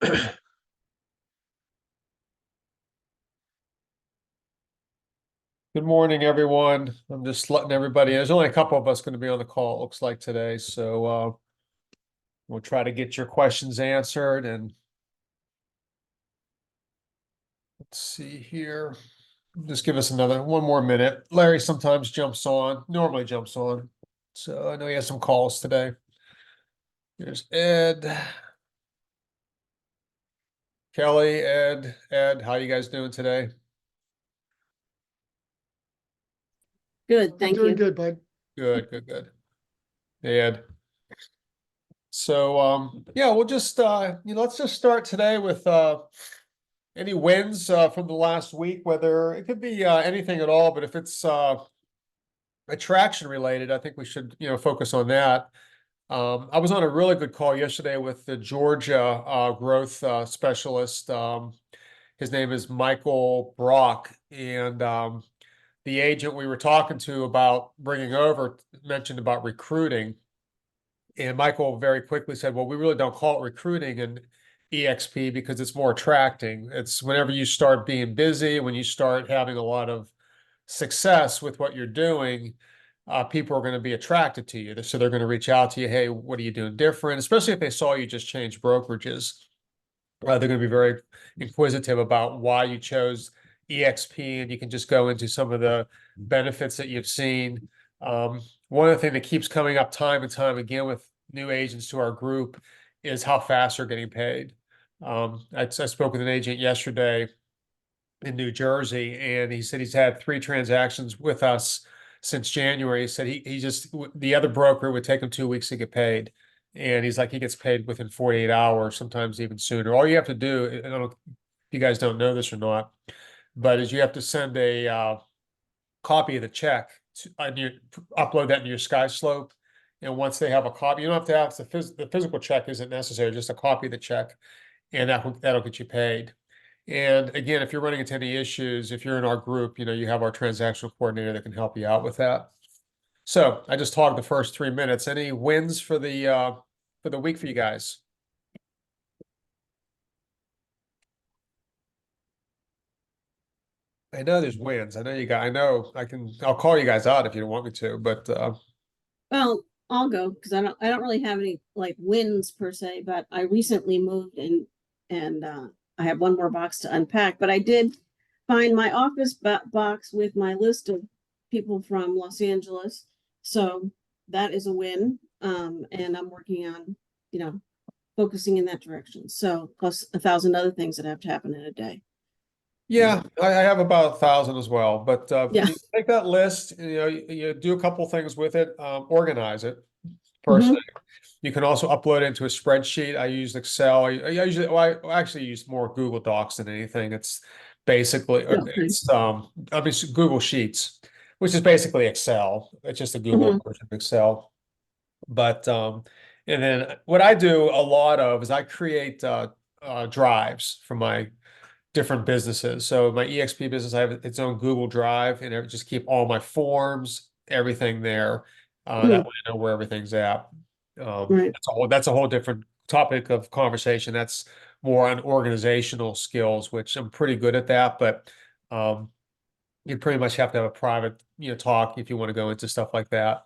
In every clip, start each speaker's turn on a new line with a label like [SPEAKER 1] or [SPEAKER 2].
[SPEAKER 1] Good morning, everyone. I'm just letting everybody, there's only a couple of us going to be on the call, it looks like today. So we'll try to get your questions answered and let's see here. Just give us one more minute. Larry sometimes normally jumps on. So I know he has some calls today. Here's Ed, Kelly, Ed, how you guys doing today?
[SPEAKER 2] Good,
[SPEAKER 3] I'm
[SPEAKER 2] thank
[SPEAKER 3] doing
[SPEAKER 2] you.
[SPEAKER 3] good, bud.
[SPEAKER 1] Good. Hey, Ed. So yeah, we'll just let's just start today with any wins from the last week, whether it could be anything at all, but if it's attraction related, I think we should, focus on that. I was on a really good call yesterday with the Georgia growth specialist. His name is Michael Brock, and the agent we were talking to about bringing over mentioned about recruiting. And Michael very quickly said, well, we really don't call it recruiting in EXP because it's more attracting. It's whenever you start being busy, when you start having a lot of success with what you're doing, people are going to be attracted to you. So they're going to reach out to you. Hey, what are you doing different? Especially if they saw you just change brokerages. They're going to be very inquisitive about why you chose EXP, and you can just go into some of the benefits that you've seen. One of the things that keeps coming up time and time again with new agents to our group is how fast they're getting paid. I spoke with an agent yesterday in New Jersey, and he said he's had 3 transactions with us since January. He said the other broker would take him 2 weeks to get paid. And he's like, he gets paid within 48 hours, sometimes even sooner. All you have to do, I don't know if you guys don't know this or not, but is you have to send a copy of the check upload that into your SkySlope. And once they have a copy, you don't have to have the physical check isn't necessary, just a copy of the check, and that'll get you paid. And again, if you're running into any issues, if you're in our group, you have our transactional coordinator that can help you out with that. So I just talked the first 3 minutes. Any wins for the week for you guys? I know there's wins. I know I'll call you guys out if you don't want me to, but
[SPEAKER 2] Well, I'll go because I don't really have any like wins per se, but I recently moved and I have one more box to unpack, but I did find my office box with my list of people from Los Angeles. So that is a win. And I'm working on, focusing in that direction. So plus 1,000 other things that have to happen in a day.
[SPEAKER 1] yeah, I have about 1,000 as well. But
[SPEAKER 2] Yeah.
[SPEAKER 1] you take that list, you do a couple things with it, organize it first
[SPEAKER 2] Mhm.
[SPEAKER 1] thing. You can also upload it into a spreadsheet. I use Excel. I actually use more Google Docs than anything. It's basically
[SPEAKER 2] Okay.
[SPEAKER 1] it's Google Sheets, which is basically Excel. It's just a Google
[SPEAKER 2] Mhm.
[SPEAKER 1] version of Excel. But and then what I do a lot of is I create drives for my different businesses. So my EXP business, I have its own Google Drive, and I just keep all my forms, everything there. That
[SPEAKER 2] Mhm.
[SPEAKER 1] way I know where everything's at.
[SPEAKER 2] Right.
[SPEAKER 1] That's a whole different topic of conversation. That's more on organizational skills, which I'm pretty good at that, but um, you pretty much have to have a private, talk if you want to go into stuff like that.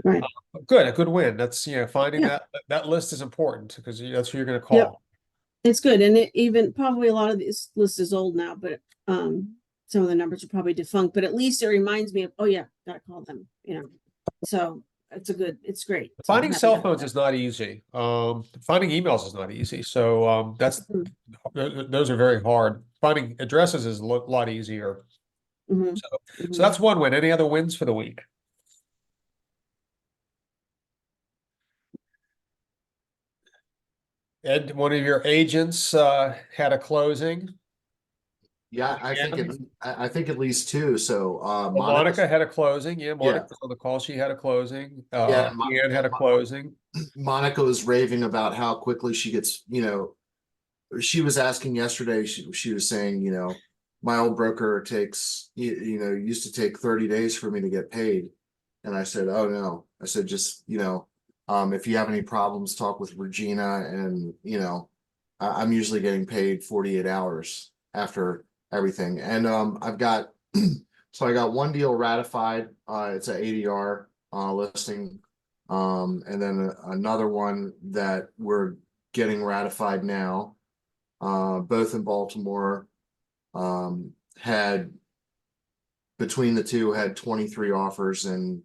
[SPEAKER 2] Right.
[SPEAKER 1] Good, a good win. That's, finding
[SPEAKER 2] Yeah.
[SPEAKER 1] that list is important because that's who you're going to
[SPEAKER 2] Yep.
[SPEAKER 1] call.
[SPEAKER 2] It's good. And it even probably a lot of this list is old now, but some of the numbers are probably defunct, but at least it reminds me of, oh yeah, gotta call them. So it's great. So I'm
[SPEAKER 1] Finding
[SPEAKER 2] happy
[SPEAKER 1] cell
[SPEAKER 2] about
[SPEAKER 1] phones
[SPEAKER 2] that.
[SPEAKER 1] is not easy. Finding emails is not easy. So
[SPEAKER 2] Mhm.
[SPEAKER 1] those are very hard. Finding addresses is a lot easier.
[SPEAKER 2] Mhm.
[SPEAKER 1] So
[SPEAKER 2] Mhm.
[SPEAKER 1] that's one win. Any other wins for the week? Ed, one of your agents had a closing.
[SPEAKER 4] Yeah, I think
[SPEAKER 1] And
[SPEAKER 4] I think at least two. So
[SPEAKER 1] Monica had a closing. Yeah,
[SPEAKER 4] yeah,
[SPEAKER 1] Monica was on the call. She had a closing.
[SPEAKER 4] yeah,
[SPEAKER 1] Ann had a closing.
[SPEAKER 4] Monica was raving about how quickly she gets, she was asking yesterday, she was saying, my old broker takes, used to take 30 days for me to get paid. And I said, oh no. I said, just, if you have any problems, talk with Regina and, I'm usually getting paid 48 hours after everything. And I've got so I got one deal ratified. It's a ADR listing. And then another one that we're getting ratified now. Both in Baltimore. Had between the two had 23 offers in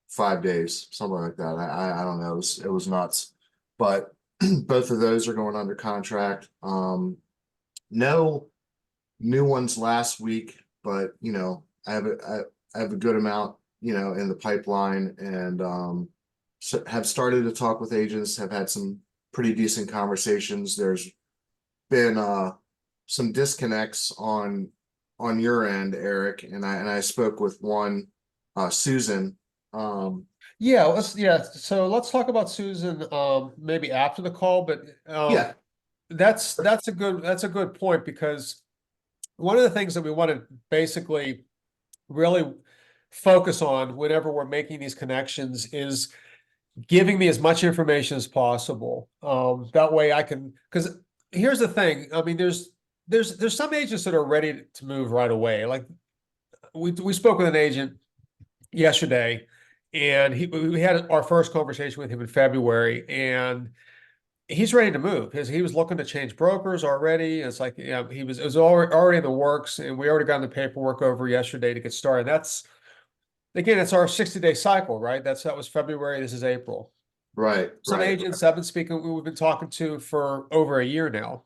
[SPEAKER 4] 5 days, something like that. I don't know. It was nuts. But both of those are going under contract. No new ones last week, but you know, I have a good amount, you know, in the pipeline, and so have started to talk with agents, have had some pretty decent conversations. There's been some disconnects on your end, Eric, and I spoke with one Susan.
[SPEAKER 1] Yeah, so let's talk about Susan, maybe after the call, but,
[SPEAKER 4] Yeah,
[SPEAKER 1] that's a good point, because one of the things that we want to basically really focus on whenever we're making these connections is giving me as much information as possible. That way I can, because here's the thing, I mean, there's some agents that are ready to move right away. Like we spoke with an agent yesterday, and we had our first conversation with him in February, and he's ready to move because he was looking to change brokers already. It's like, yeah, it was already in the works, and we already got the paperwork over yesterday to get started. That's again, it's our 60-day cycle, right? That was February. This is April.
[SPEAKER 4] right,
[SPEAKER 1] Some
[SPEAKER 4] right.
[SPEAKER 1] agents I've been speaking, we've been talking to for over a year now,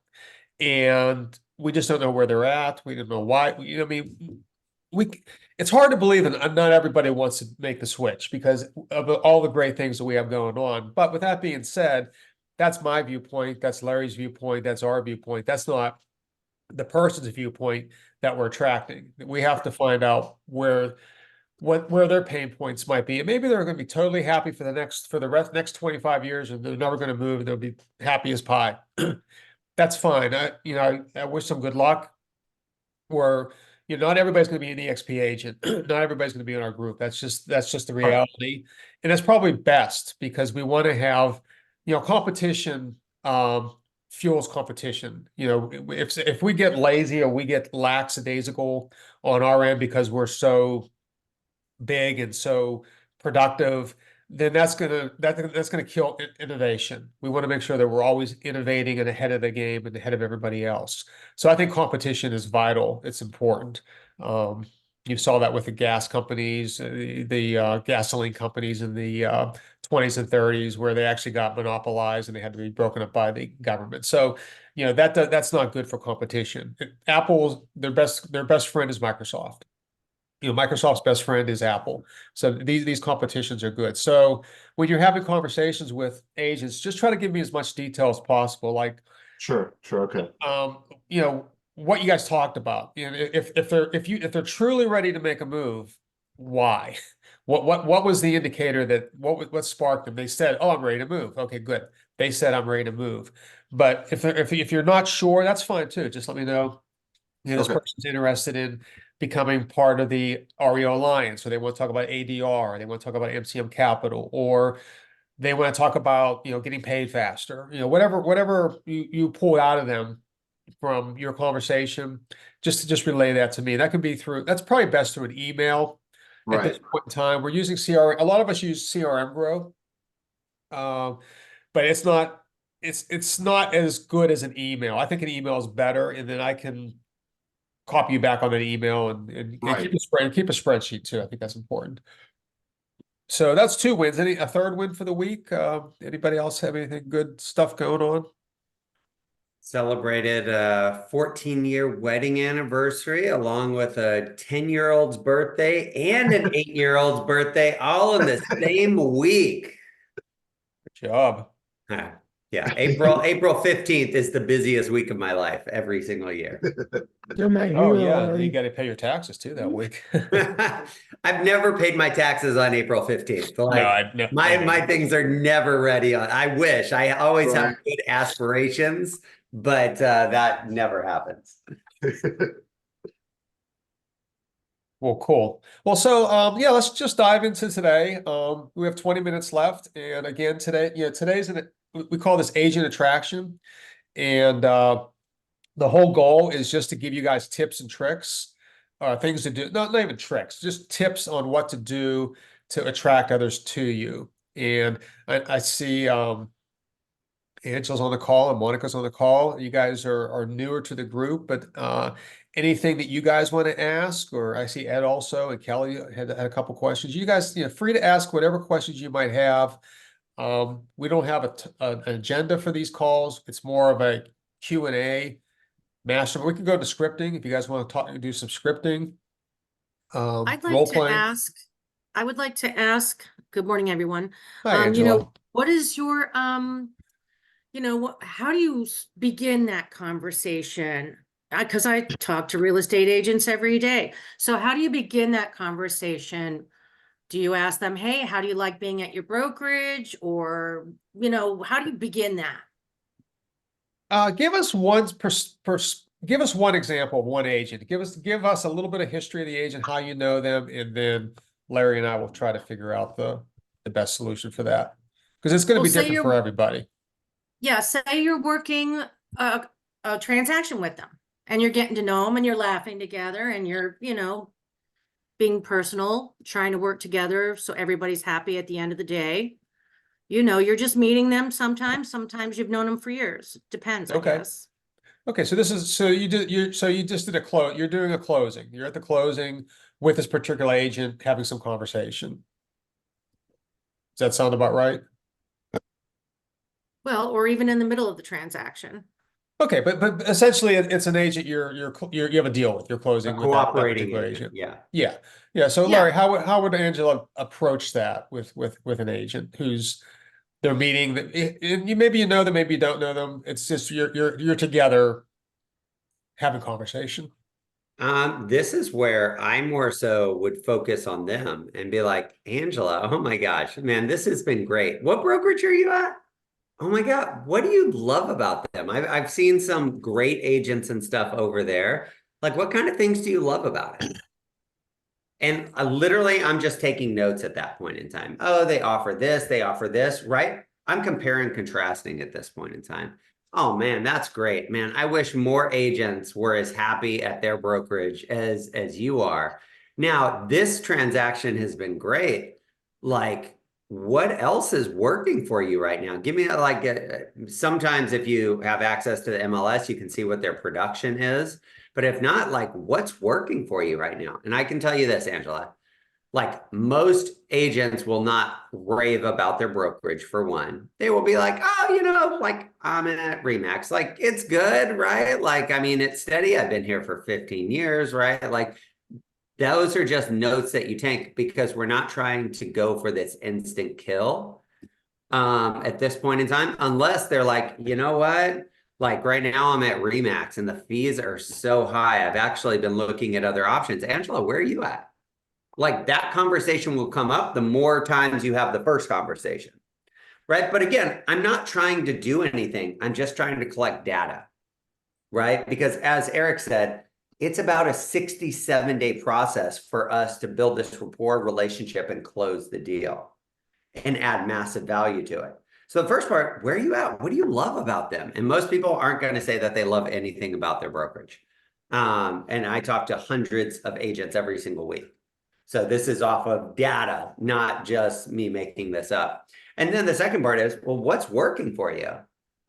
[SPEAKER 1] and we just don't know where they're at. We don't know why. You know, I mean, it's hard to believe that not everybody wants to make the switch because of all the great things that we have going on. But with that being said, that's my viewpoint. That's Larry's viewpoint. That's our viewpoint. That's not the person's viewpoint that we're attracting. We have to find out where their pain points might be. And maybe they're going to be totally happy for next 25 years, and they're never going to move, and they'll be happy as pie. That's fine. I wish them good luck. Or, not everybody's going to be an EXP agent. Not everybody's going to be in our group. That's just the reality. And that's probably best because we want to have, competition, fuels competition. If we get lazy or we get lackadaisical on our end because we're so big and so productive, then that's gonna kill innovation. We want to make sure that we're always innovating and ahead of the game and ahead of everybody else. So I think competition is vital. It's important. You saw that with the gas companies, the gasoline companies in the 20s and 30s, where they actually got monopolized and they had to be broken up by the government. So, that's not good for competition. Apple's their best friend is Microsoft. Microsoft's best friend is Apple. So these competitions are good. So when you're having conversations with agents, just try to give me as much detail as possible. Like,
[SPEAKER 4] Sure, okay.
[SPEAKER 1] What you guys talked about. If they're truly ready to make a move, why? What was the indicator that what sparked them? They said, "Oh, I'm ready to move." Okay, good. They said, "I'm ready to move." But if you're not sure, that's fine too. Just let me know. This
[SPEAKER 4] Okay.
[SPEAKER 1] person's interested in becoming part of the REO Alliance, or they want to talk about ADR, or they want to talk about MCM Capital, or they want to talk about, getting paid faster. Whatever you pull out of them from your conversation, just relay that to me. That can be that's probably best through an email at this
[SPEAKER 4] Right,
[SPEAKER 1] point in time. We're using CRM. A lot of us use CRM Grow, but it's not as good as an email. I think an email is better, and then I can copy you back on that email and
[SPEAKER 4] right.
[SPEAKER 1] keep a spreadsheet too. I think that's important. So that's 2 wins. A third win for the week? Anybody else have anything good stuff going on?
[SPEAKER 3] Celebrated a 14-year wedding anniversary along with a 10-year-old's birthday and an 8-year-old's birthday all in the same week.
[SPEAKER 1] Good job.
[SPEAKER 3] Yeah, April 15th is the busiest week of my life every single year.
[SPEAKER 5] You're my
[SPEAKER 1] Oh
[SPEAKER 5] hero,
[SPEAKER 1] yeah,
[SPEAKER 5] Larry.
[SPEAKER 1] you got to pay your taxes too that week.
[SPEAKER 3] I've never paid my taxes on April 15th. Like
[SPEAKER 1] No,
[SPEAKER 3] my things are never ready on. I wish. I always have
[SPEAKER 4] Right.
[SPEAKER 3] good aspirations, but that never happens.
[SPEAKER 1] Well, cool. Well, so yeah, let's just dive into today. We have 20 minutes left, and again, today's we call this agent attraction. And the whole goal is just to give you guys tips and tricks, things to do, not even tricks, just tips on what to do to attract others to you. And I see Angela's on the call and Monica's on the call. You guys are newer to the group, but anything that you guys want to ask, or I see Ed also and Kelly had a couple questions. You guys, free to ask whatever questions you might have. We don't have an agenda for these calls. It's more of a Q&A master. We can go to scripting if you guys want to talk, do some scripting.
[SPEAKER 5] I'd
[SPEAKER 1] Role
[SPEAKER 5] like to
[SPEAKER 1] playing.
[SPEAKER 5] ask, I would like to ask, good morning, everyone.
[SPEAKER 1] Hi,
[SPEAKER 5] You know,
[SPEAKER 1] Angela.
[SPEAKER 5] what is your, how do you begin that conversation? Because I talk to real estate agents every day. So how do you begin that conversation? Do you ask them, hey, how do you like being at your brokerage? Or, how do you begin that?
[SPEAKER 1] Give us give us one example of one agent. Give us a little bit of history of the agent, how you know them, and then Larry and I will try to figure out the best solution for that. Because it's going to
[SPEAKER 5] Well,
[SPEAKER 1] be
[SPEAKER 5] say
[SPEAKER 1] different
[SPEAKER 5] you're-
[SPEAKER 1] for everybody.
[SPEAKER 5] Yeah, say you're working a transaction with them and you're getting to know them and you're laughing together and you're, being personal, trying to work together so everybody's happy at the end of the day. You're just meeting them sometimes you've known them for years. Depends, I
[SPEAKER 1] Okay.
[SPEAKER 5] guess.
[SPEAKER 1] Okay, so you just did a close. You're doing a closing. You're at the closing with this particular agent, having some conversation. Does that sound about right?
[SPEAKER 5] Well, or even in the middle of the transaction.
[SPEAKER 1] Okay, but essentially it's an agent you have a deal with. You're
[SPEAKER 3] A
[SPEAKER 1] closing with that
[SPEAKER 3] cooperating
[SPEAKER 1] particular
[SPEAKER 3] agent.
[SPEAKER 1] agent.
[SPEAKER 3] Yeah.
[SPEAKER 1] Yeah. So
[SPEAKER 5] Yeah.
[SPEAKER 1] Larry, how would Angela approach that with an agent who's they're meeting that maybe you know them, maybe you don't know them. It's just you're together having conversation.
[SPEAKER 3] This is where I more so would focus on them and be like, Angela, oh my gosh, man, this has been great. What brokerage are you at? Oh my God, what do you love about them? I've seen some great agents and stuff over there. Like, what kind of things do you love about it? And I'm just taking notes at that point in time. Oh, they offer this, right? I'm comparing, contrasting at this point in time. Oh man, that's great, man. I wish more agents were as happy at their brokerage as you are. Now, this transaction has been great. Like, what else is working for you right now? Give me sometimes if you have access to the MLS, you can see what their production is. But if not, like, what's working for you right now? And I can tell you this, Angela, like most agents will not rave about their brokerage for one. They will be like, oh, like I'm at RE/MAX. Like, it's good, right? Like, I mean, it's steady. I've been here for 15 years, right? Like, those are just notes that you take because we're not trying to go for this instant kill at this point in time, unless they're like, you know what? Like right now I'm at RE/MAX and the fees are so high. I've actually been looking at other options. Angela, where are you at? Like that conversation will come up the more times you have the first conversation, right? But again, I'm not trying to do anything. I'm just trying to collect data, right? Because as Eric said, it's about a 67-day process for us to build this rapport relationship and close the deal and add massive value to it. So the first part, where are you at? What do you love about them? And most people aren't going to say that they love anything about their brokerage. And I talk to hundreds of agents every single week. So this is off of data, not just me making this up. And then the second part is, well, what's working for you?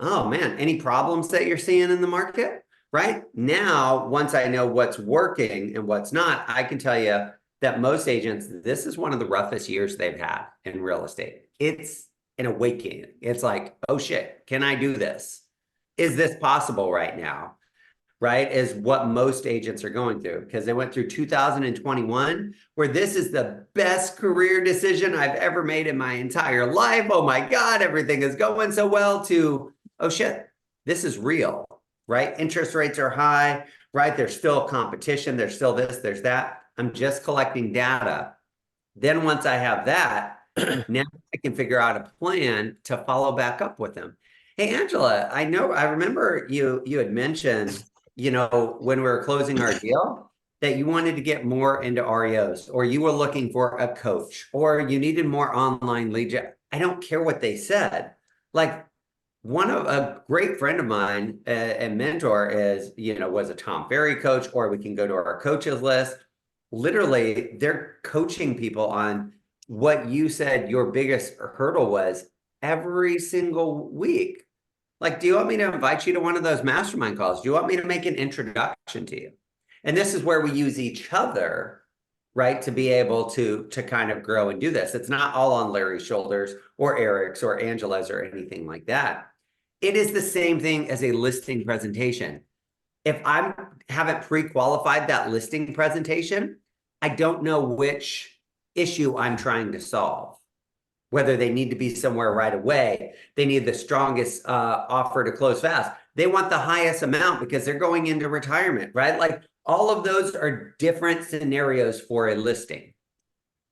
[SPEAKER 3] Oh man, any problems that you're seeing in the market? Right now, once I know what's working and what's not, I can tell you that most agents, this is one of the roughest years they've had in real estate. It's an awakening. It's like, oh shit, can I do this? Is this possible right now? Right? Is what most agents are going through because they went through 2021, where this is the best career decision I've ever made in my entire life. Oh my God, everything is going so well, to, oh shit, this is real, right? Interest rates are high, right? There's still competition. There's still this, there's that. I'm just collecting data. Then once I have that, now I can figure out a plan to follow back up with them. Hey, Angela, I remember you had mentioned, when we were closing our deal, that you wanted to get more into REOs, or you were looking for a coach, or you needed more online lead gen. I don't care what they said. Like, one of a great friend of mine and mentor is, was a Tom Ferry coach, or we can go to our coaches list. Literally, they're coaching people on what you said your biggest hurdle was every single week. Like, do you want me to invite you to one of those mastermind calls? Do you want me to make an introduction to you? And this is where we use each other, right, to be able to kind of grow and do this. It's not all on Larry's shoulders or Eric's or Angela's or anything like that. It is the same thing as a listing presentation. If I haven't pre-qualified that listing presentation, I don't know which issue I'm trying to solve. Whether they need to be somewhere right away, they need the strongest offer to close fast. They want the highest amount because they're going into retirement, right? Like, all of those are different scenarios for a listing.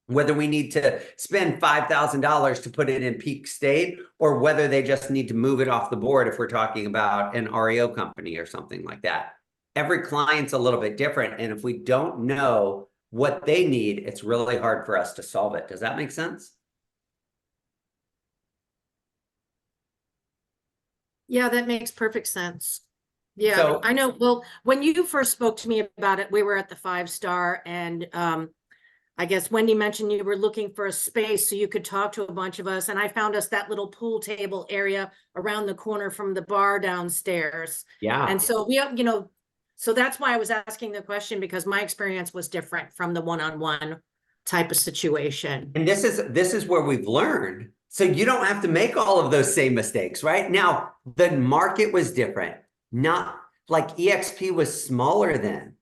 [SPEAKER 3] Whether we need to spend $5,000 to put it in peak state, or whether they just need to move it off the board if we're talking about an REO company or something like that. Every client's a little bit different. And if we don't know what they need, it's really hard for us to solve it. Does that make sense?
[SPEAKER 5] Yeah, that makes perfect sense. Yeah,
[SPEAKER 3] So-
[SPEAKER 5] I know. Well, when you first spoke to me about it, we were at the 5-star, and I guess Wendy mentioned you were looking for a space so you could talk to a bunch of us, and I found us that little pool table area around the corner from the bar downstairs.
[SPEAKER 3] Yeah.
[SPEAKER 5] And so so that's why I was asking the question, because my experience was different from the one-on-one type of situation.
[SPEAKER 3] And this is where we've learned. So you don't have to make all of those same mistakes, right? Now, the market was different. Not like EXP was smaller then,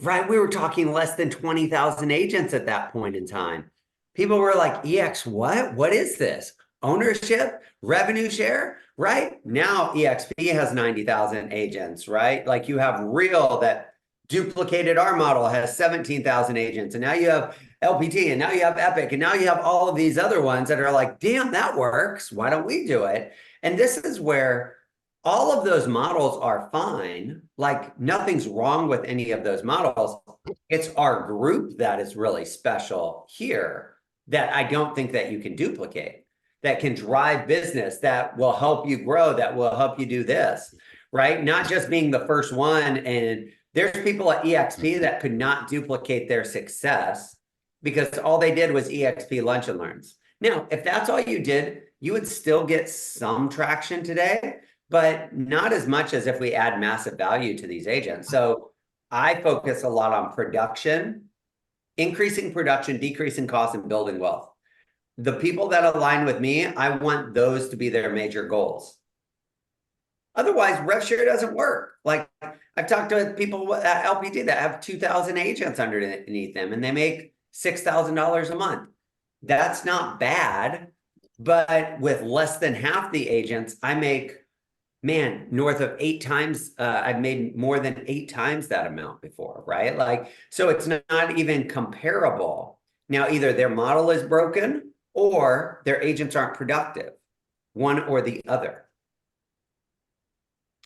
[SPEAKER 3] right? We were talking less than 20,000 agents at that point in time. People were like, EX, what? What is this? Ownership, revenue share, right? Now EXP has 90,000 agents, right? Like, you have Real that duplicated our model, has 17,000 agents. And now you have LPT, and now you have Epic, and now you have all of these other ones that are like, damn, that works. Why don't we do it? And this is where all of those models are fine. Like, nothing's wrong with any of those models. It's our group that is really special here that I don't think that you can duplicate, that can drive business, that will help you grow, that will help you do this, right? Not just being the first one. And there's people at EXP that could not duplicate their success because all they did was EXP Lunch and Learns. Now, if that's all you did, you would still get some traction today, but not as much as if we add massive value to these agents. So I focus a lot on production, increasing production, decreasing costs, and building wealth. The people that align with me, I want those to be their major goals. Otherwise, rev share doesn't work. Like, I've talked to people at LPT that have 2,000 agents underneath them, and they make $6,000 a month. That's not bad, but with less than half the agents, I make, man, north of 8 times. I've made more than 8 times that amount before, right? Like, so it's not even comparable. Now, either their model is broken or their agents aren't productive, one or the other.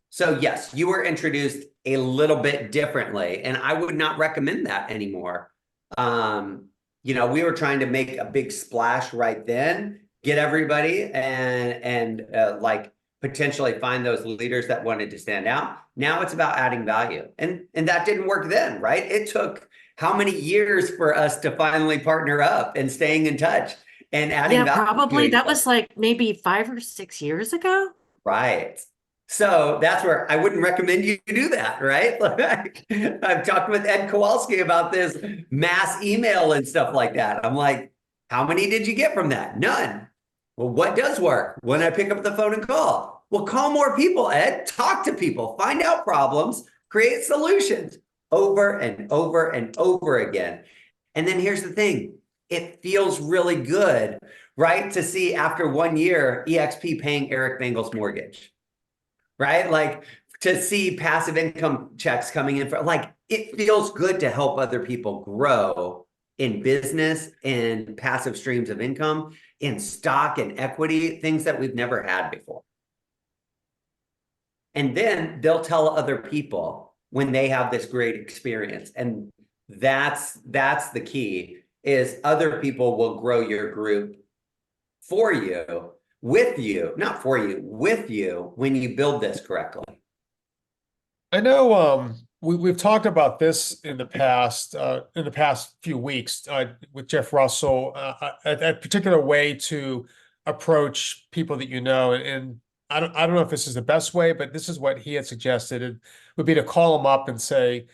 [SPEAKER 3] So yes, you were introduced a little bit differently, and I would not recommend that anymore. We were trying to make a big splash right then, get everybody and like potentially find those leaders that wanted to stand out. Now it's about adding value. And that didn't work then, right? It took how many years for us to finally partner up and staying in touch and adding
[SPEAKER 5] Yeah,
[SPEAKER 3] value.
[SPEAKER 5] probably that was like maybe 5 or 6 years ago.
[SPEAKER 3] Right. So that's where I wouldn't recommend you do that, right? Like, I've talked with Ed Kowalski about this mass email and stuff like that. I'm like, how many did you get from that? None. Well, what does work? When I pick up the phone and call. Well, call more people, Ed. Talk to people. Find out problems. Create solutions over and over and over again. And then here's the thing. It feels really good, right? To see after 1 year, EXP paying Eric Bengel's mortgage. Right? Like, to see passive income checks coming in it feels good to help other people grow in business and passive streams of income, in stock and equity, things that we've never had before. And then they'll tell other people when they have this great experience. And that's the key, is other people will grow your group for you with you, not for you, with you when you build this correctly.
[SPEAKER 1] I know we've talked about this in the past few weeks with Jeff Russell, a particular way to approach people that you know. And I don't know if this is the best way, but this is what he had suggested. It would be to call him up and say,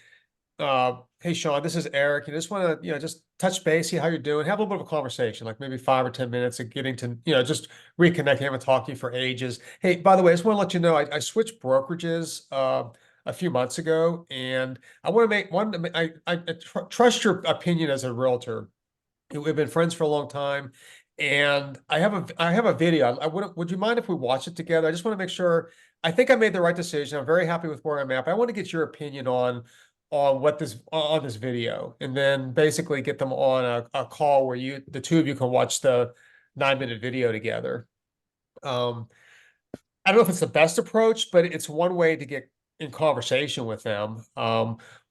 [SPEAKER 1] hey Sean, this is Eric. You just want to, just touch base, see how you're doing, have a little bit of a conversation, like maybe 5 or 10 minutes of getting to, just reconnect. I haven't talked to you for ages. Hey, by the way, I just want to let you know I switched brokerages a few months ago, and I want to make one. I trust your opinion as a realtor. We've been friends for a long time, and I have a video. Would you mind if we watch it together? I just want to make sure. I think I made the right decision. I'm very happy with where I'm at. But I want to get your opinion on this video, and then basically get them on a call where the two of you can watch the 9-minute video together. I don't know if it's the best approach, but it's one way to get in conversation with them.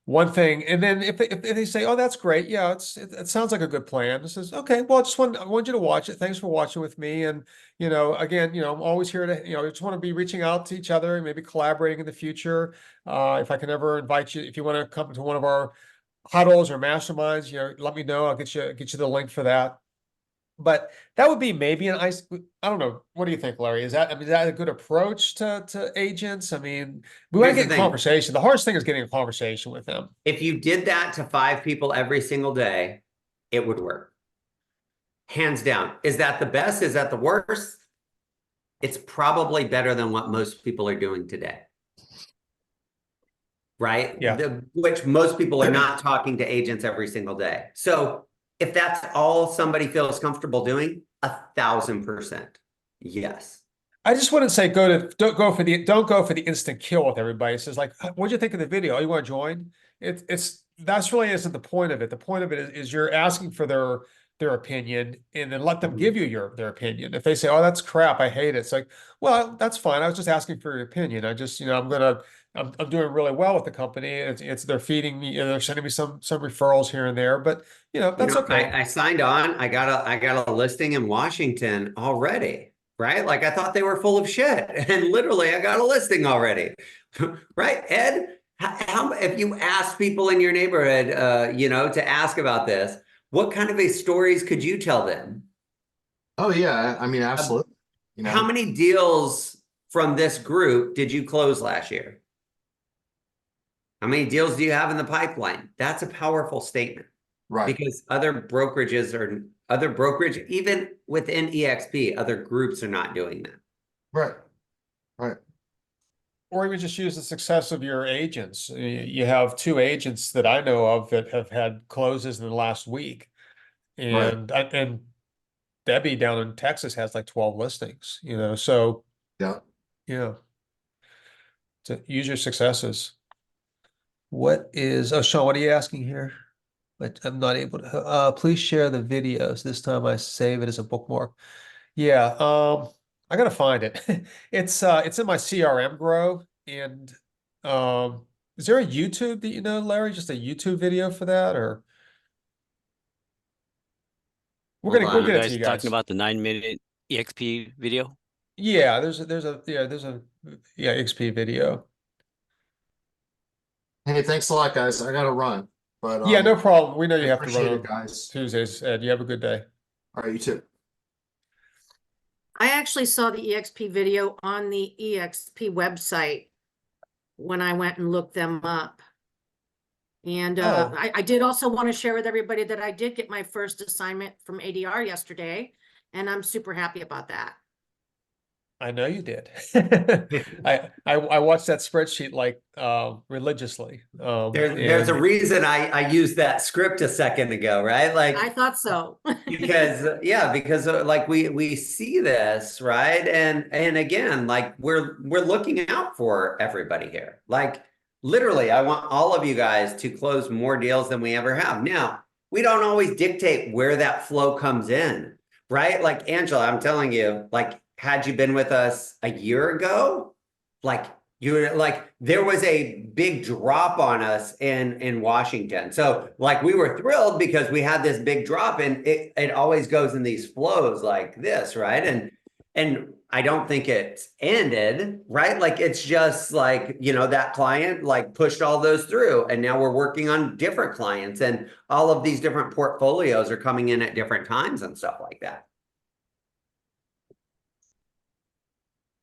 [SPEAKER 1] One thing, and then if they say, "Oh, that's great, yeah, it sounds like a good plan," it says, "Okay, well, I want you to watch it. Thanks for watching with me." And again, I'm always here to, I just want to be reaching out to each other and maybe collaborating in the future. If I can ever invite you, if you want to come to one of our huddles or masterminds, let me know. I'll get you the link for that. But that would be maybe I don't know. What do you think, Larry? Is that a good approach to agents? We want to
[SPEAKER 3] Here's the
[SPEAKER 1] get in
[SPEAKER 3] thing.
[SPEAKER 1] conversation. The hardest thing is getting a conversation with them.
[SPEAKER 3] If you did that to 5 people every single day, it would work. Hands down. Is that the best? Is that the worst? It's probably better than what most people are doing today. Right?
[SPEAKER 1] Yeah.
[SPEAKER 3] Which most people are not talking to agents every single day. So if that's all somebody feels comfortable doing, 1,000%, yes.
[SPEAKER 1] I just wouldn't say don't go for the instant kill with everybody. It says like, what'd you think of the video? Oh, you want to join? That's really isn't the point of it. The point of it is you're asking for their opinion, and then let them give you their opinion. If they say, "Oh, that's crap, I hate it," it's like, well, that's fine. I was just asking for your opinion. I just, I'm doing really well with the company. They're feeding me, they're sending me some referrals here and there, but that's okay.
[SPEAKER 3] I signed on. I got a listing in Washington already, right? Like I thought they were full of shit, and literally I got a listing already, right? Ed, how if you ask people in your neighborhood, to ask about this, what kind of stories could you tell them?
[SPEAKER 4] Oh yeah, absolutely.
[SPEAKER 3] How many deals from this group did you close last year? How many deals do you have in the pipeline? That's a powerful statement.
[SPEAKER 4] Right.
[SPEAKER 3] Because other brokerage, even within EXP, other groups are not doing that.
[SPEAKER 4] Right. Right.
[SPEAKER 1] Or even just use the success of your agents. You have 2 agents that I know of that have had closes in the last week, and and Debbie down in Texas has like 12 listings. So
[SPEAKER 4] Yeah.
[SPEAKER 1] To use your successes. Sean, what are you asking here? But I'm not able to. Please share the videos. This time I save it as a bookmark. Yeah. I gotta find it. It's in my CRM Grow, and is there a YouTube that Larry? Just a YouTube video for that, or we'll get it to you guys.
[SPEAKER 6] Talking about the 9-minute EXP video.
[SPEAKER 1] Yeah, there's a XP video.
[SPEAKER 4] Hey, thanks a lot, guys. I gotta run, but
[SPEAKER 1] Yeah, no problem. We know you have to
[SPEAKER 4] appreciate
[SPEAKER 1] run
[SPEAKER 4] it,
[SPEAKER 1] on
[SPEAKER 4] guys.
[SPEAKER 1] Tuesdays, Ed. You have a good day.
[SPEAKER 4] All right, you too.
[SPEAKER 5] I actually saw the EXP video on the EXP website when I went and looked them up. And
[SPEAKER 1] Oh.
[SPEAKER 5] I did also want to share with everybody that I did get my first assignment from ADR yesterday, and I'm super happy about that.
[SPEAKER 1] I know you did. I watched that spreadsheet like religiously.
[SPEAKER 3] There's a
[SPEAKER 1] and-
[SPEAKER 3] reason I used that script a second ago, right? Like
[SPEAKER 5] I thought so.
[SPEAKER 3] because like we see this, right? And again, like we're looking out for everybody here. Like literally, I want all of you guys to close more deals than we ever have. Now, we don't always dictate where that flow comes in, right? Like Angela, I'm telling you, like had you been with us a year ago, like there was a big drop on us in Washington. So like we were thrilled because we had this big drop, and it always goes in these flows like this, right? And I don't think it's ended, right? Like it's just like, you know, that client like pushed all those through and now we're working on different clients and all of these different portfolios are coming in at different times and stuff like that.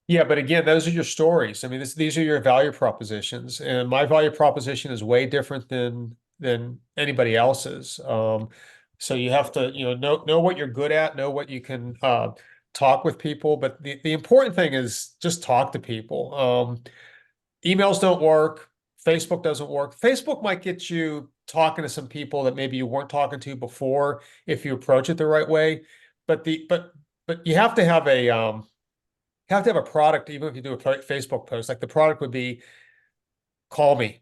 [SPEAKER 1] Yeah, but again, those are your stories. I mean, these are your value propositions, and my value proposition is way different than anybody else's. So you have to, know what you're good at, know what you can talk with people. But the important thing is just talk to people. Emails don't work. Facebook doesn't work. Facebook might get you talking to some people that maybe you weren't talking to before if you approach it the right way. But you have to have a product, even if you do a Facebook post. Like the product would be, call me,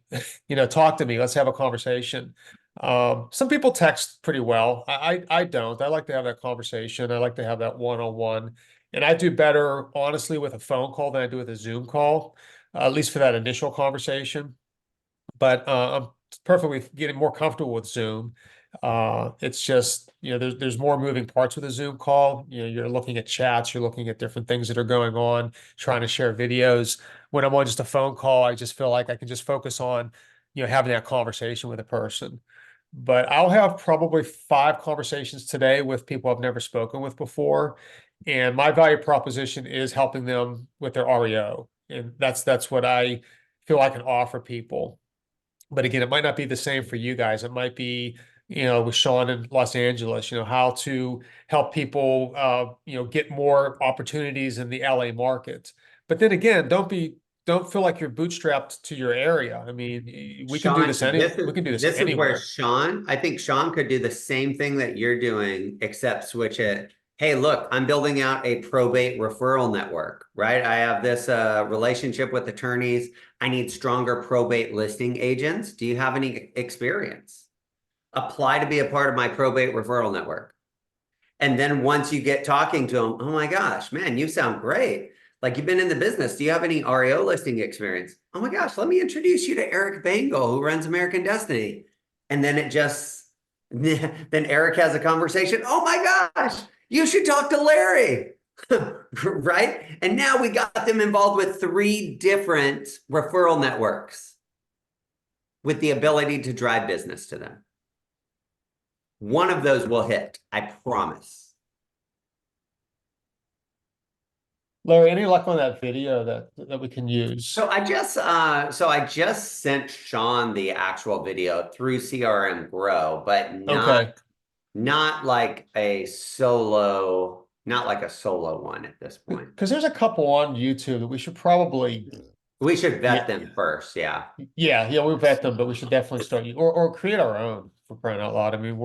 [SPEAKER 1] talk to me, let's have a conversation. Some people text pretty well. I don't. I like to have that conversation. I like to have that one-on-one. And I do better, honestly, with a phone call than I do with a Zoom call, at least for that initial conversation. But I'm perfectly getting more comfortable with Zoom. It's just, there's more moving parts with a Zoom call. You're looking at chats, you're looking at different things that are going on, trying to share videos. When I'm on just a phone call, I just feel like I can just focus on, having that conversation with a person. But I'll have probably 5 conversations today with people I've never spoken with before. And my value proposition is helping them with their REO. And that's what I feel I can offer people. But again, it might not be the same for you guys. It might be, with Sean in Los Angeles, how to help people, get more opportunities in the LA market. But then again, don't feel like you're bootstrapped to your area. I mean, we can do this we can do this
[SPEAKER 3] This is
[SPEAKER 1] anywhere.
[SPEAKER 3] where I think Sean could do the same thing that you're doing, except switch it. Hey, look, I'm building out a probate referral network, right? I have this relationship with attorneys. I need stronger probate listing agents. Do you have any experience? Apply to be a part of my probate referral network. And then once you get talking to them, oh my gosh, man, you sound great. Like you've been in the business. Do you have any REO listing experience? Oh my gosh, let me introduce you to Eric Bangle, who runs American Destiny. And then then Eric has a conversation. Oh my gosh, you should talk to Larry. Right? And now we got them involved with 3 different referral networks with the ability to drive business to them. One of those will hit, I promise.
[SPEAKER 1] Larry, any luck on that video that we can use?
[SPEAKER 3] So I just sent Sean the actual video through CRM Grow, but not like a solo one at this point.
[SPEAKER 1] Because there's a couple on YouTube that we should probably.
[SPEAKER 3] We should vet them first, yeah.
[SPEAKER 1] Yeah, we vet them, but we should definitely start or create our own, for crying out loud. I mean,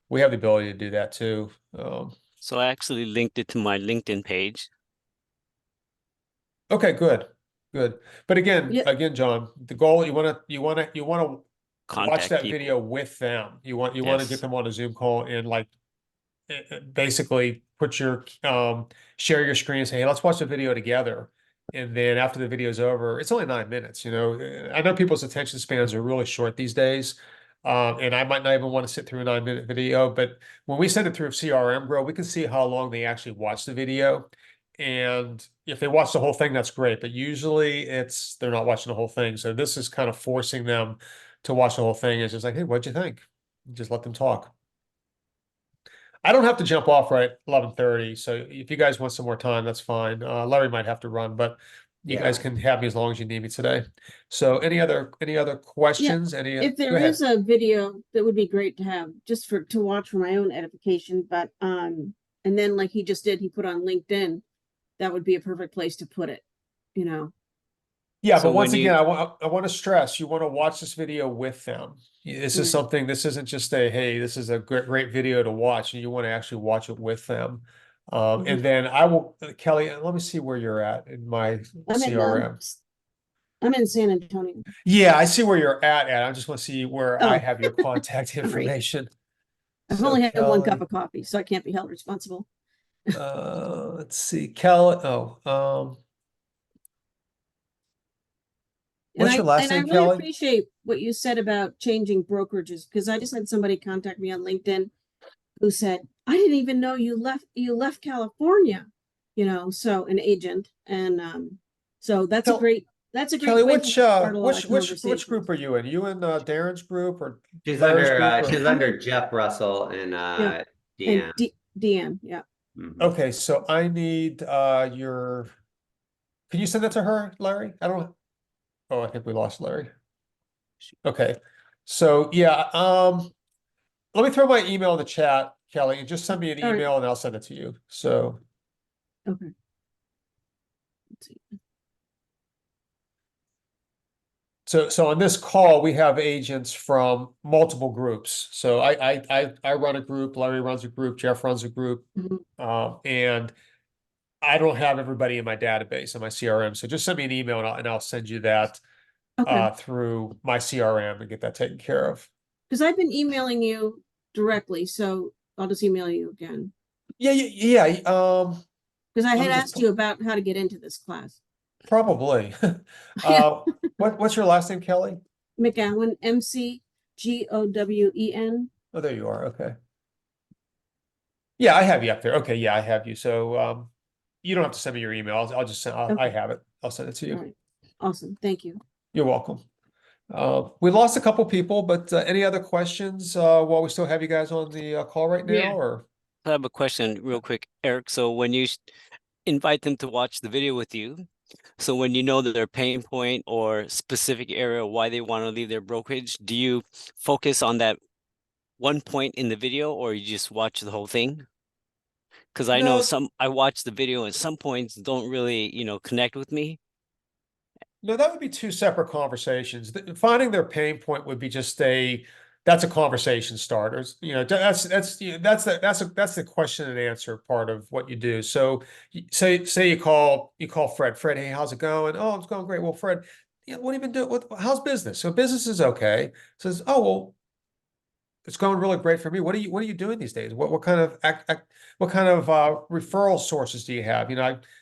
[SPEAKER 1] we have the ability to do that too.
[SPEAKER 6] So I actually linked it to my LinkedIn page.
[SPEAKER 1] Okay, good. But again, John, the goal, you want to watch
[SPEAKER 6] Contact
[SPEAKER 1] that
[SPEAKER 6] people.
[SPEAKER 1] video with them. You want to get them on a Zoom call and like basically put your share your screen and say, hey, let's watch the video together. And then after the video's over, it's only 9 minutes. I know people's attention spans are really short these days. And I might not even want to sit through a 9-minute video, but when we send it through CRM Grow, we can see how long they actually watch the video. And if they watch the whole thing, that's great. But usually they're not watching the whole thing. So this is kind of forcing them to watch the whole thing. It's just like, hey, what'd you think? Just let them talk. I don't have to jump off right at 11:30. So if you guys want some more time, that's fine. Larry might have to run, but you guys can have me as long as you need me today. So any other questions?
[SPEAKER 2] If there is a video, that would be great to have just to watch for my own edification. But and then like he just did, he put on LinkedIn. That would be a perfect place to put it.
[SPEAKER 1] Yeah,
[SPEAKER 6] So
[SPEAKER 1] but once
[SPEAKER 6] when
[SPEAKER 1] again, I want to stress, you want to watch this video with them. This is something, this isn't just hey, this is a great video to watch. You want to actually watch it with them. And then Kelly, let me see where you're at in my CRM.
[SPEAKER 2] I'm in San Antonio.
[SPEAKER 1] Yeah, I see where you're at. I just want to see where I have your contact information.
[SPEAKER 2] I've only had 1 cup of coffee, so I can't be held responsible.
[SPEAKER 1] Let's see, Kelly. What's your last name,
[SPEAKER 2] Kelly?
[SPEAKER 1] Kelly?
[SPEAKER 2] I really appreciate what you said about changing brokerages, because I just had somebody contact me on LinkedIn who said, I didn't even know you left California. so an agent. And so that's a
[SPEAKER 1] Kel-
[SPEAKER 2] great
[SPEAKER 1] Kelly,
[SPEAKER 2] way
[SPEAKER 1] which,
[SPEAKER 2] to start a lot of
[SPEAKER 1] which
[SPEAKER 2] conversations.
[SPEAKER 1] group are you in? You in Darren's group or
[SPEAKER 3] She's
[SPEAKER 1] Larry's
[SPEAKER 3] under,
[SPEAKER 1] group or-
[SPEAKER 3] she's under Jeff Russell and,
[SPEAKER 2] Yeah.
[SPEAKER 3] Deanne.
[SPEAKER 2] And Deanne, yeah.
[SPEAKER 3] Mhm.
[SPEAKER 1] Okay, so I need your, can you send that to her, Larry? I don't, oh, I think we lost Larry. Okay, so yeah, let me throw my email in the chat, Kelly, and just send me an
[SPEAKER 2] All right.
[SPEAKER 1] email and I'll send it to you. So,
[SPEAKER 2] Okay. Let's see.
[SPEAKER 1] so on this call, we have agents from multiple groups. So I run a group, Larry runs a group, Jeff runs a group.
[SPEAKER 2] Mhm.
[SPEAKER 1] And I don't have everybody in my database in my CRM. So just send me an email and I'll send you that
[SPEAKER 2] Okay,
[SPEAKER 1] through my CRM and get that taken care of.
[SPEAKER 2] because I've been emailing you directly, so I'll just email you again.
[SPEAKER 1] Yeah.
[SPEAKER 2] Because I
[SPEAKER 1] Let
[SPEAKER 2] had
[SPEAKER 1] me just
[SPEAKER 2] asked
[SPEAKER 1] pull-
[SPEAKER 2] you about how to get into this class.
[SPEAKER 1] Probably. What's your last name, Kelly?
[SPEAKER 2] McGowan, McGowen.
[SPEAKER 1] Oh, there you are. Okay. Yeah, I have you up there. Okay, yeah, I have you. So you don't have to send me your email. I'll just send. I
[SPEAKER 2] Okay.
[SPEAKER 1] have it. I'll send it to
[SPEAKER 2] All
[SPEAKER 1] you.
[SPEAKER 2] right, awesome, thank you.
[SPEAKER 1] You're welcome. We lost a couple people, but any other questions while we still have you guys on the call right now?
[SPEAKER 6] Yeah.
[SPEAKER 1] Or
[SPEAKER 6] I have a question real quick, Eric. So when you invite them to watch the video with you, so when you know that their pain point or specific area why they want to leave their brokerage, do you focus on that one point in the video or you just watch the whole thing? Because I know
[SPEAKER 1] No.
[SPEAKER 6] I watch the video and some points don't really, connect with me.
[SPEAKER 1] No, that would be two separate conversations. Finding their pain point would be just that's a conversation starter. That's the question and answer part of what you do. So say you call Fred. Fred, hey, how's it going? Oh, it's going great. Well, Fred, yeah, what have you been doing? How's business? So business is okay. Says, oh well, it's going really great for me. What are you doing these days? What kind of referral sources do you have?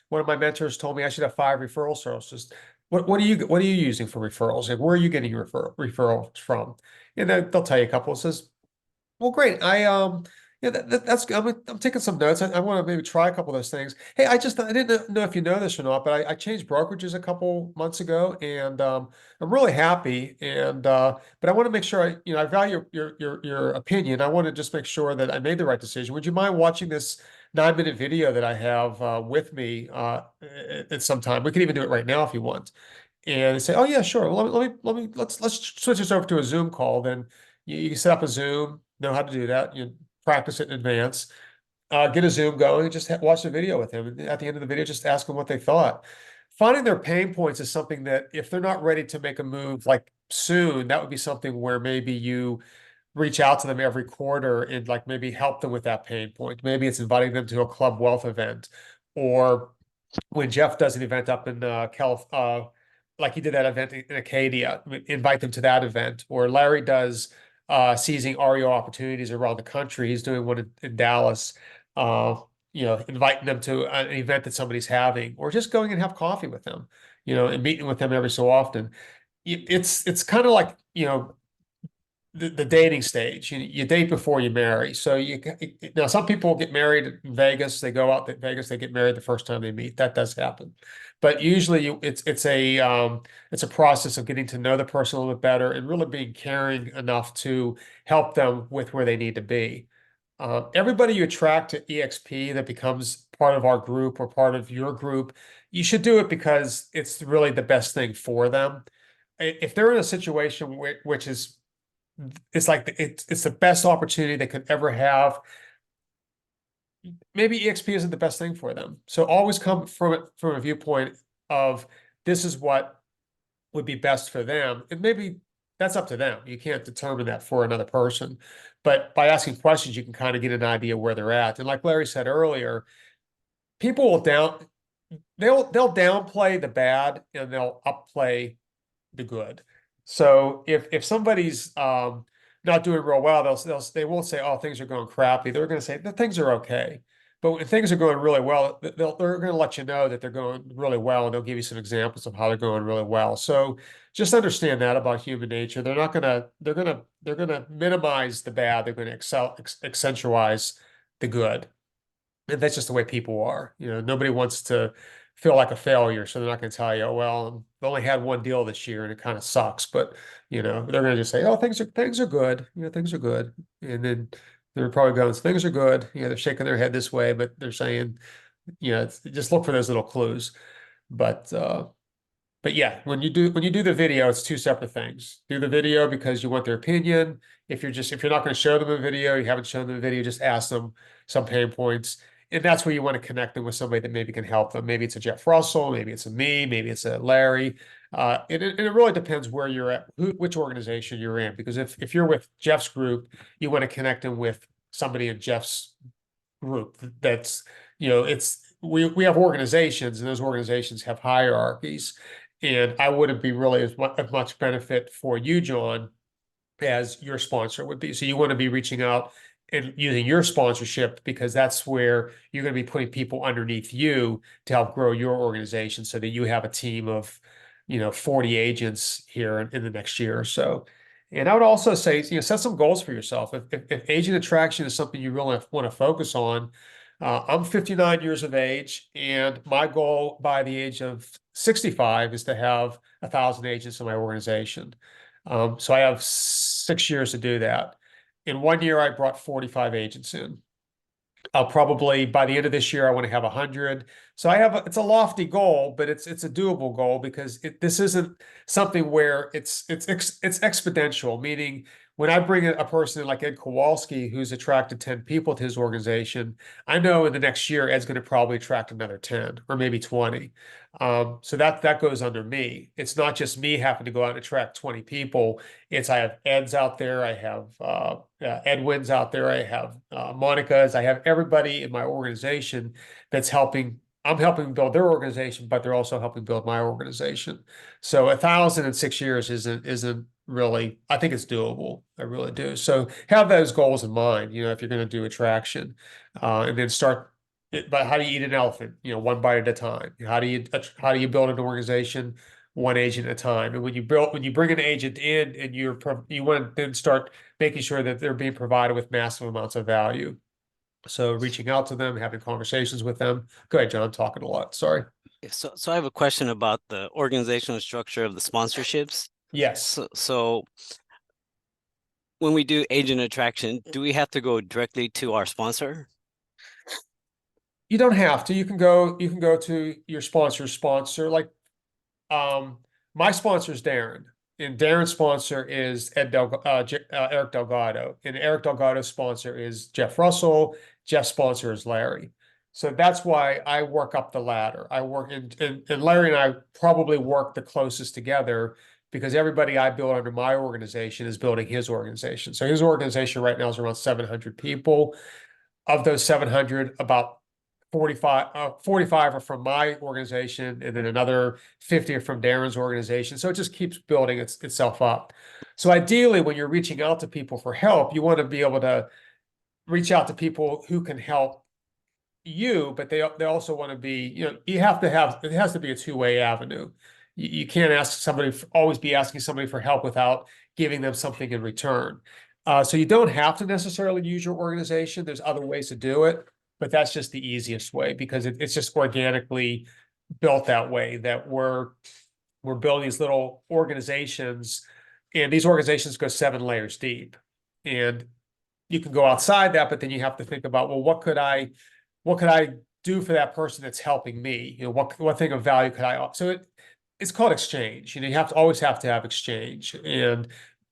[SPEAKER 1] One of my mentors told me I should have 5 referral sources. What are you using for referrals? And where are you getting your referrals from? And then they'll tell you a couple. It says, well, great. Yeah, that's good. I'm taking some notes. I want to maybe try a couple of those things. Hey, I didn't know if you know this or not, but I changed brokerages a couple months ago, and I'm really happy. And but I want to make sure I value your opinion. I want to just make sure that I made the right decision. Would you mind watching this 9-minute video that I have with me at some time? We can even do it right now if you want. And they say, oh yeah, sure. Well, let's switch this over to a Zoom call. Then you can set up a Zoom, know how to do that. You practice it in advance. Get a Zoom going and just watch the video with them. And at the end of the video, just ask them what they thought. Finding their pain points is something that if they're not ready to make a move like soon, that would be something where maybe you reach out to them every quarter and like maybe help them with that pain point. Maybe it's inviting them to a Club Wealth event, or when Jeff does an event up in like he did that event in Acadia, invite them to that event. Or Larry does seizing REO opportunities around the country. He's doing one in Dallas. Inviting them to an event that somebody's having, or just going and have coffee with them, and meeting with them every so often. It's kind of like, the dating stage. You date before you marry. So now some people get married in Vegas. They go out to Vegas. They get married the first time they meet. That does happen, but usually it's a process of getting to know the person a little bit better and really being caring enough to help them with where they need to be. Everybody you attract to EXP that becomes part of our group or part of your group, you should do it because it's really the best thing for them. If they're in a situation which is, it's like it's the best opportunity they could ever have, maybe EXP isn't the best thing for them. So always come from it from a viewpoint of this is what would be best for them. And maybe that's up to them. You can't determine that for another person. But by asking questions, you can kind of get an idea where they're at. And like Larry said earlier, people will they'll downplay the bad and they'll upplay the good. So if somebody's not doing real well, they won't say, oh, things are going crappy. They're going to say that things are okay. But when things are going really well, they're going to let you know that they're going really well, and they'll give you some examples of how they're going really well. So just understand that about human nature. They're gonna minimize the bad. They're going to accentuate the good. And that's just the way people are. You know, nobody wants to feel like a failure, so they're not going to tell you, "Oh, well, I only had one deal this year and it kind of sucks." But you know, they're going to just say, "Oh, things are good. You know, things are good," and then they're probably going, "Things are good." You know, they're shaking their head this way, but they're saying, you know, just look for those little clues. But yeah, when you do the video, it's two separate things. Do the video because you want their opinion. If you're not going to show them a video, you haven't shown them a video, just ask them some pain points. And that's where you want to connect them with somebody that maybe can help them. Maybe it's a Jeff Russell, maybe it's a me, maybe it's a Larry. And it really depends where you're at, which organization you're in. Because if you're with Jeff's group, you want to connect them with somebody in Jeff's group. That's, you know, we have organizations, and those organizations have hierarchies. And I wouldn't be really as much benefit for you, John, as your sponsor would be. So you want to be reaching out and using your sponsorship, because that's where you're going to be putting people underneath you to help grow your organization, so that you have a team of, you know, 40 agents here in the next year or so. And I would also say, you know, set some goals for yourself. If agent attraction is something you really want to focus on, I'm 59 years of age, and my goal by the age of 65 is to have 1,000 agents in my organization. So I have 6 years to do that. In 1 year, I brought 45 agents in. I'll probably, by the end of this year, I want to have 100. So it's a lofty goal, but it's a doable goal, because this isn't something where it's exponential. Meaning, when I bring a person in like Ed Kowalski, who's attracted 10 people to his organization, I know in the next year Ed's going to probably attract another 10 or maybe 20. So that goes under me. It's not just me having to go out and attract 20 people. I have Eds out there, I have Edwin's out there, I have Monica's, I have everybody in my organization that's helping. I'm helping build their organization, but they're also helping build my organization. So 1,000 in 6 years isn't really, I think it's doable. I really do. So have those goals in mind, you know, if you're going to do attraction, and then start. But how do you eat an elephant? You know, one bite at a time. How do you build an organization one agent at a time? And when you bring an agent in, and you want to then start making sure that they're being provided with massive amounts of value. So reaching out to them, having conversations with them. Go ahead, John. I'm talking a lot. Sorry.
[SPEAKER 6] Yeah, so I have a question about the organizational structure of the sponsorships.
[SPEAKER 1] Yes.
[SPEAKER 6] So when we do agent attraction, do we have to go directly to our sponsor?
[SPEAKER 1] You don't have to. You can go to your sponsor's sponsor. Like, my sponsor is Darren, and Darren's sponsor is Eric Delgado, and Eric Delgado's sponsor is Jeff Russell. Jeff's sponsor is Larry. So that's why I work up the ladder. I work and Larry and I probably work the closest together, because everybody I build under my organization is building his organization. So his organization right now is around 700 people. Of those 700, about 45 are from my organization, and then another 50 are from Darren's organization. So it just keeps building itself up. So ideally, when you're reaching out to people for help, you want to be able to reach out to people who can help you, but they also want to be, you know, it has to be a two-way avenue. You can't always be asking somebody for help without giving them something in return. So you don't have to necessarily use your organization. There's other ways to do it, but that's just the easiest way, because it's just organically built that way, that we're building these little organizations, and these organizations go 7 layers deep. And you can go outside that, but then you have to think about, well, what could I do for that person that's helping me? You know, what thing of value could I offer? So it's called exchange. You know, you always have to have exchange, and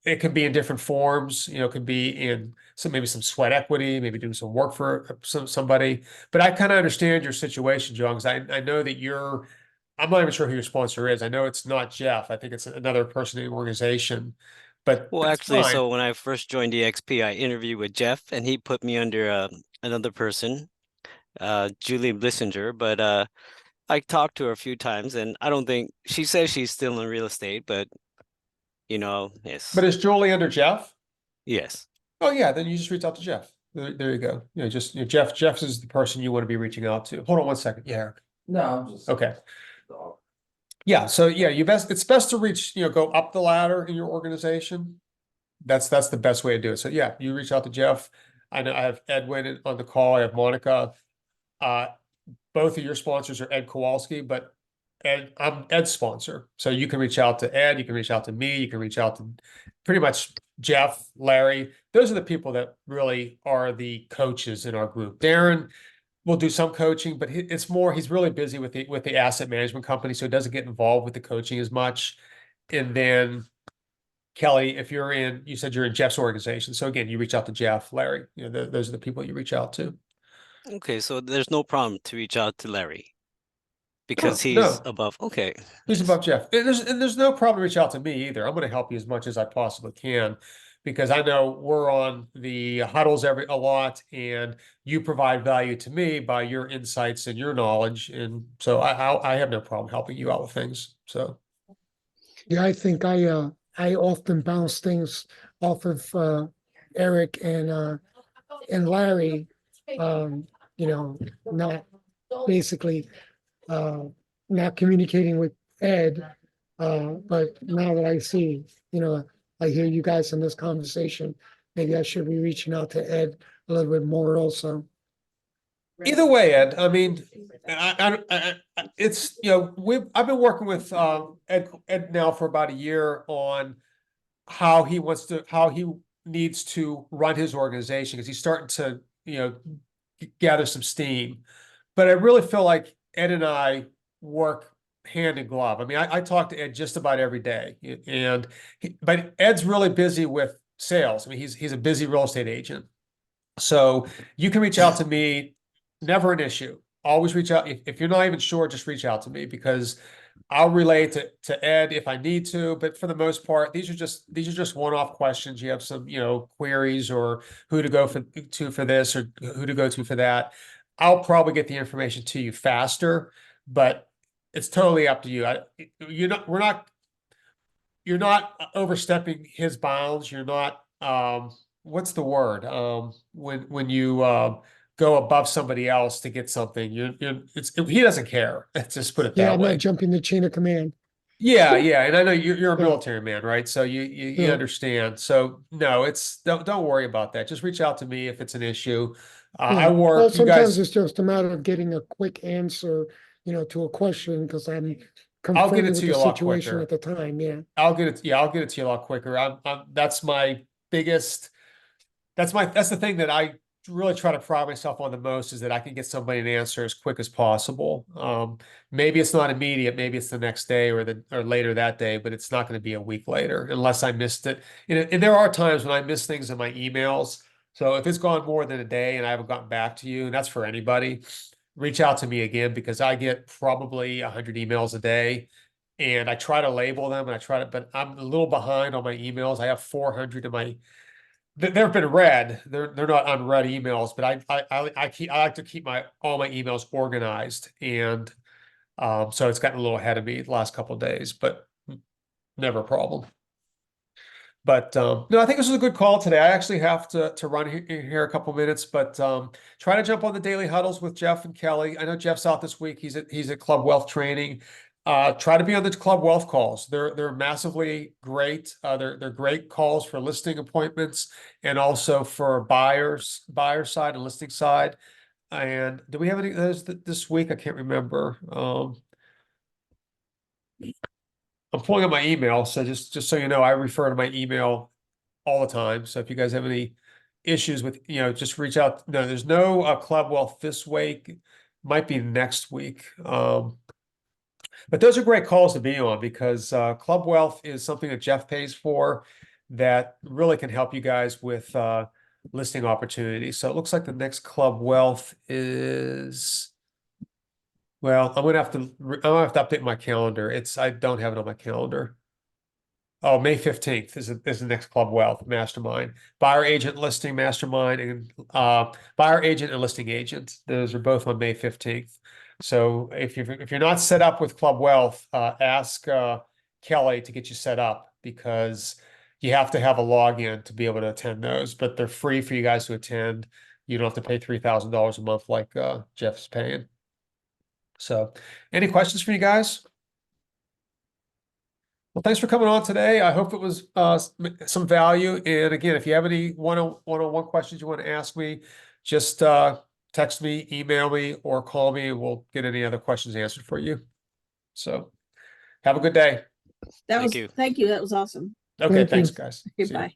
[SPEAKER 1] it can be in different forms. You know, it could be in maybe some sweat equity, maybe doing some work for somebody. But I kind of understand your situation, John, because I know that I'm not even sure who your sponsor is. I know it's not Jeff. I think it's another person in the organization. But
[SPEAKER 6] Well,
[SPEAKER 1] that's
[SPEAKER 6] actually,
[SPEAKER 1] fine.
[SPEAKER 6] so when I first joined DXP, I interviewed with Jeff, and he put me under another person, Julie Blissinger. But I talked to her a few times, and I don't think she says she's still in real estate, but you know, yes,
[SPEAKER 1] But is Julie under Jeff?
[SPEAKER 6] yes.
[SPEAKER 1] Oh yeah, then you just reach out to Jeff. There you go. You know, Jeff is the person you want to be reaching out to. Hold on one second. Yeah, Eric.
[SPEAKER 7] No, I'm just.
[SPEAKER 1] Okay. Yeah, so yeah, it's best to reach, you know, go up the ladder in your organization. That's the best way to do it. So yeah, you reach out to Jeff. I know I have Edwin on the call. I have Monica. both of your sponsors are Ed Kowalski, but I'm Ed's sponsor. So you can reach out to Ed, you can reach out to me, you can reach out to pretty much Jeff, Larry. Those are the people that really are the coaches in our group. Darren will do some coaching, but it's more, he's really busy with the asset management company, so he doesn't get involved with the coaching as much. And then Kelly, if you're in, you said you're in Jeff's organization. So again, you reach out to Jeff, Larry, those are the people you reach out to.
[SPEAKER 6] Okay, so there's no problem to reach out to Larry because he's
[SPEAKER 1] No.
[SPEAKER 6] above. Okay.
[SPEAKER 1] He's above Jeff. And there's no problem to reach out to me either. I'm going to help you as much as I possibly can because I know we're on the huddles a lot and you provide value to me by your insights and your knowledge. And so I have no problem helping you out with things. So.
[SPEAKER 7] Yeah, I think I often bounce things off of Eric and Larry, not basically not communicating with Ed. But now that I see, I hear you guys in this conversation, maybe I should be reaching out to Ed a little bit more also.
[SPEAKER 1] Either way, Ed, I mean, it's, I've been working with Ed now for about a year on how he needs to run his organization because he's starting to, gather some steam. But I really feel like Ed and I work hand in glove. I mean, I talk to Ed just about every day, but Ed's really busy with sales. I mean, he's a busy real estate agent. So you can reach out to me, never an issue. Always reach out. If you're not even sure, just reach out to me because I'll relay to Ed if I need to. But for the most part, these are just one-off questions. You have some, queries or who to go for this or who to go to for that. I'll probably get the information to you faster, but it's totally up to you. You're not overstepping his bounds. You're not, what's the word? When you go above somebody else to get something, he doesn't care. Let's just put it
[SPEAKER 7] Yeah,
[SPEAKER 1] that
[SPEAKER 7] I'm
[SPEAKER 1] way.
[SPEAKER 7] not jumping the chain of command.
[SPEAKER 1] Yeah, and I know you're a
[SPEAKER 7] Yeah.
[SPEAKER 1] military man, right? So you
[SPEAKER 7] Yeah.
[SPEAKER 1] understand. So no, don't worry about that. Just reach out to me if it's an issue. I
[SPEAKER 7] Yeah. Well,
[SPEAKER 1] work. You
[SPEAKER 7] sometimes
[SPEAKER 1] guys,
[SPEAKER 7] it's just a matter of getting a quick answer, to a question because I'm
[SPEAKER 1] I'll get
[SPEAKER 7] confronted
[SPEAKER 1] it
[SPEAKER 7] with
[SPEAKER 1] to you
[SPEAKER 7] the
[SPEAKER 1] a lot
[SPEAKER 7] situation
[SPEAKER 1] quicker.
[SPEAKER 7] at the time. Yeah.
[SPEAKER 1] I'll get it to you a lot quicker. That's my biggest. That's the thing that I really try to pride myself on the most is that I can get somebody an answer as quick as possible. Maybe it's not immediate, maybe it's the next day or later that day, but it's not going to be a week later unless I missed it. And there are times when I miss things in my emails. So if it's gone more than a day and I haven't gotten back to you, and that's for anybody, reach out to me again because I get probably 100 emails a day. And I try to label them and but I'm a little behind on my emails. I have 400 in my they've been read. They're not unread emails, but I like to keep all my emails organized, and so it's gotten a little ahead of me the last couple of days, but never a problem. But no, I think this was a good call today. I actually have to run here a couple minutes, but try to jump on the daily huddles with Jeff and Kelly. I know Jeff's out this week. He's at Club Wealth training. Try to be on the Club Wealth calls. They're massively great. They're great calls for listing appointments and also for buyer side and listing side. And do we have any of those this week? I can't remember. I'm pulling up my email, so just so you know, I refer to my email all the time. So if you guys have any issues with, just reach out. No, there's no Club Wealth this week. Might be next week. But those are great calls to be on because Club Wealth is something that Jeff pays for that really can help you guys with listing opportunities. So it looks like the next Club Wealth is, well, I'm gonna have to update my calendar. I don't have it on my calendar. Oh, May 15th is the next Club Wealth Mastermind. Buyer agent listing mastermind and buyer agent and listing agent. Those are both on May 15th. So if you're not set up with Club Wealth, ask Kelly to get you set up because you have to have a login to be able to attend those, but they're free for you guys to attend. You don't have to pay $3,000 a month like Jeff's paying. So any questions for you guys? Well, thanks for coming on today. I hope it was some value. And again, if you have any one-on-one questions you want to ask me, just text me, email me, or call me. We'll get any other questions answered for you. So have a good day.
[SPEAKER 2] That
[SPEAKER 6] Thank
[SPEAKER 2] was,
[SPEAKER 6] you.
[SPEAKER 2] thank you. That was awesome.
[SPEAKER 1] Okay,
[SPEAKER 7] Thank you.
[SPEAKER 1] thanks, guys.
[SPEAKER 2] Okay,
[SPEAKER 1] See ya.
[SPEAKER 2] bye.